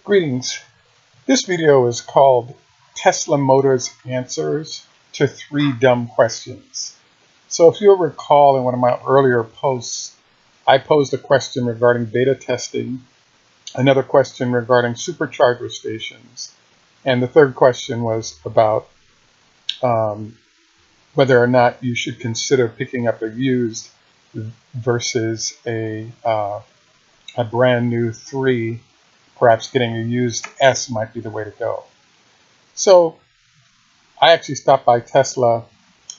Greetings. This video is called Tesla Motors Answers to 3 Dumb Questions. So if you'll recall in one of my earlier posts, I posed a question regarding beta testing, another question regarding supercharger stations, and the third question was about whether or not you should consider picking up a used versus a brand new 3. Perhaps getting a used S might be the way to go. So I actually stopped by Tesla,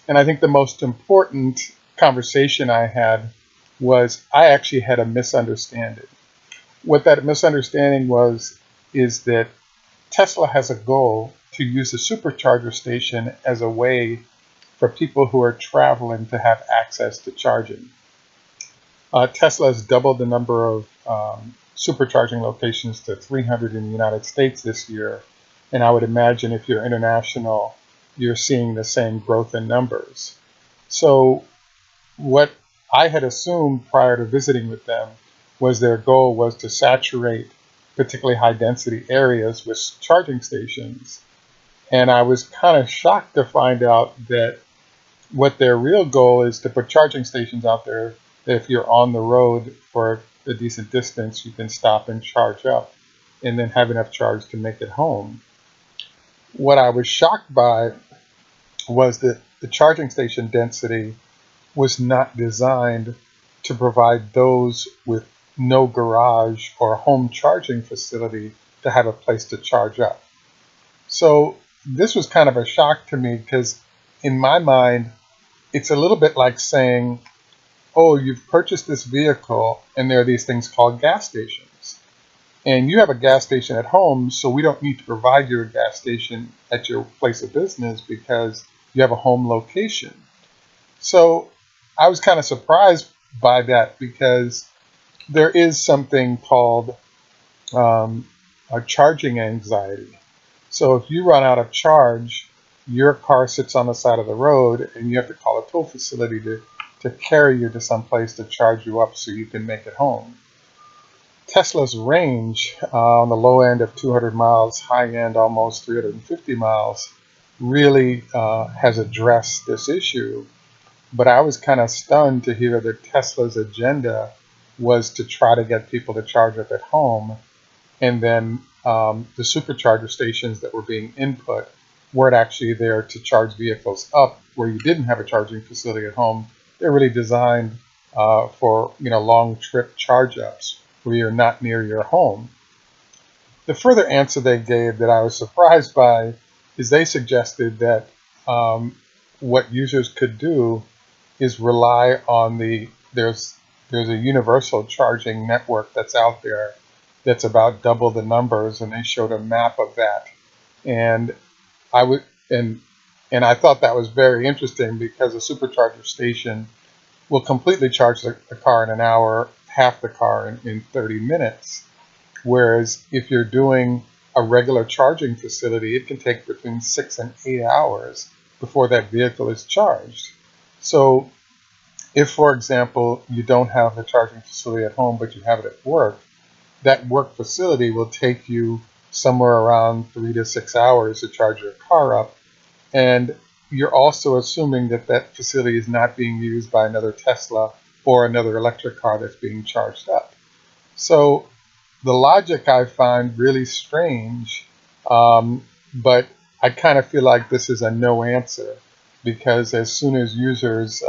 and I think the most important conversation I had was I actually had a misunderstanding. What that misunderstanding was is that Tesla has a goal to use the supercharger station as a way for people who are traveling to have access to charging. Tesla has doubled the number of supercharging locations to 300 in the United States this year, and I would imagine if you're international, you're seeing the same growth in numbers. So what I had assumed prior to visiting with them was their goal was to saturate particularly high density areas with charging stations, and I was kind of shocked to find out that what their real goal is to put charging stations out there that if you're on the road for a decent distance, you can stop and charge up and then have enough charge to make it home. What I was shocked by was that the charging station density was not designed to provide those with no garage or home charging facility to have a place to charge up. So this was kind of a shock to me because in my mind, it's a little bit like saying, oh, you've purchased this vehicle and there are these things called gas stations. And you have a gas station at home, so we don't need to provide you a gas station at your place of business because you have a home location. So I was kind of surprised by that because there is something called a charging anxiety. So if you run out of charge, your car sits on the side of the road and you have to call a tow facility to carry you to some place to charge you up so you can make it home. Tesla's range on the low end of 200 miles, high end almost 350 miles, really has addressed this issue. But I was kind of stunned to hear that Tesla's agenda was to try to get people to charge up at home, and then the supercharger stations that were being input weren't actually there to charge vehicles up where you didn't have a charging facility at home. They're really designed for long trip charge ups where you're not near your home. The further answer they gave that I was surprised by is they suggested that what users could do is rely on there's a universal charging network that's out there that's about double the numbers, and they showed a map of that. And I thought that was very interesting because a supercharger station will completely charge the car in an hour, half the car in 30 minutes. Whereas if you're doing a regular charging facility, it can take between 6 and 8 hours before that vehicle is charged. So if, for example, you don't have the charging facility at home, but you have it at work, that work facility will take you somewhere around 3 to 6 hours to charge your car up. And you're also assuming that that facility is not being used by another Tesla or another electric car that's being charged up. So the logic I find really strange, but I kind of feel like this is a no answer because as soon as users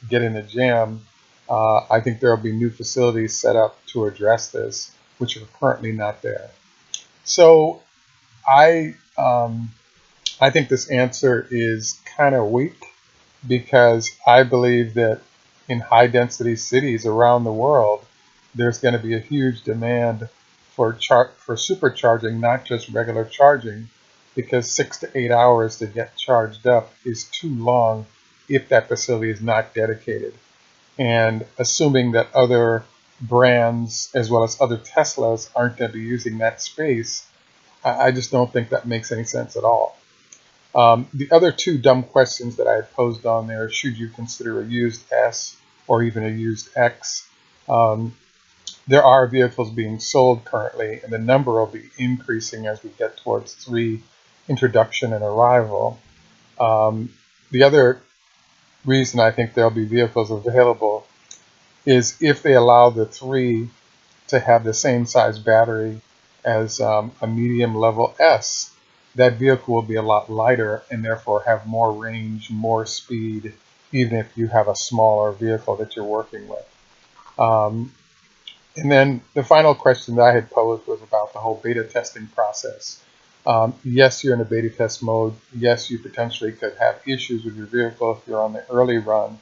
get in a jam, I think there will be new facilities set up to address this, which are currently not there. So I think this answer is kind of weak because I believe that in high density cities around the world, there's going to be a huge demand for supercharging, not just regular charging, because 6 to 8 hours to get charged up is too long if that facility is not dedicated. And assuming that other brands as well as other Teslas aren't going to be using that space, I just don't think that makes any sense at all. The other 2 dumb questions that I had posed on there, should you consider a used S or even a used X? there are vehicles being sold currently, and the number will be increasing as we get towards 3 introduction and arrival. The other reason I think there'll be vehicles available is if they allow the 3 to have the same size battery as a medium level S, that vehicle will be a lot lighter and therefore have more range, more speed, even if you have a smaller vehicle that you're working with. And then the final question that I had posed was about the whole beta testing process. Yes, you're in a beta test mode. Yes, you potentially could have issues with your vehicle if you're on the early run.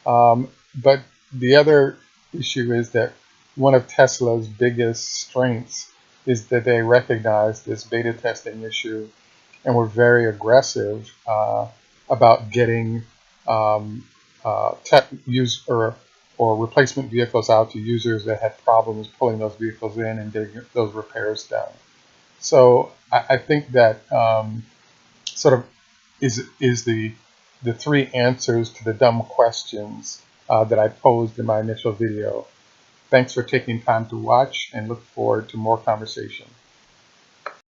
But the other issue is that one of Tesla's biggest strengths is that they recognize this beta testing issue and were very aggressive about getting or replacement vehicles out to users that had problems pulling those vehicles in and getting those repairs done. So I think that sort of is the 3 answers to the dumb questions that I posed in my initial video. Thanks for taking time to watch, and look forward to more conversation.